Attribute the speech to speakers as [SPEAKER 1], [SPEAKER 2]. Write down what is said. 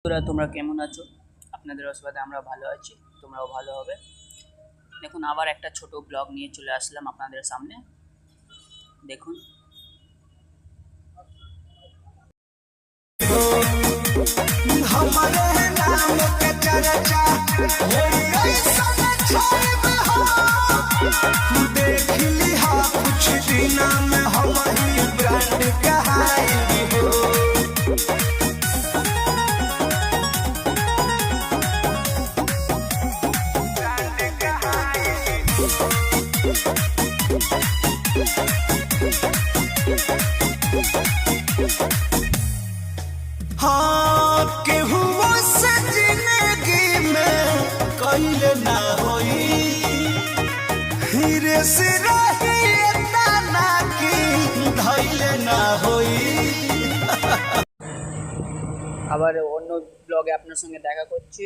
[SPEAKER 1] বন্ধুরা, তোমরা কেমন আছো? আপনাদের আশীর্বাদে আমরা ভালো আছি, তোমরাও ভালো হবে। দেখুন, আবার একটা ছোট ব্লগ নিয়ে চলে আসলাম আপনাদের সামনে। দেখুন,
[SPEAKER 2] हाँ केहू से जिंदगी में कइले ना होई हीरे से रही ना की धइले ना होई।
[SPEAKER 1] আবার অন্য ব্লগে আপনার সঙ্গে দেখা করছি।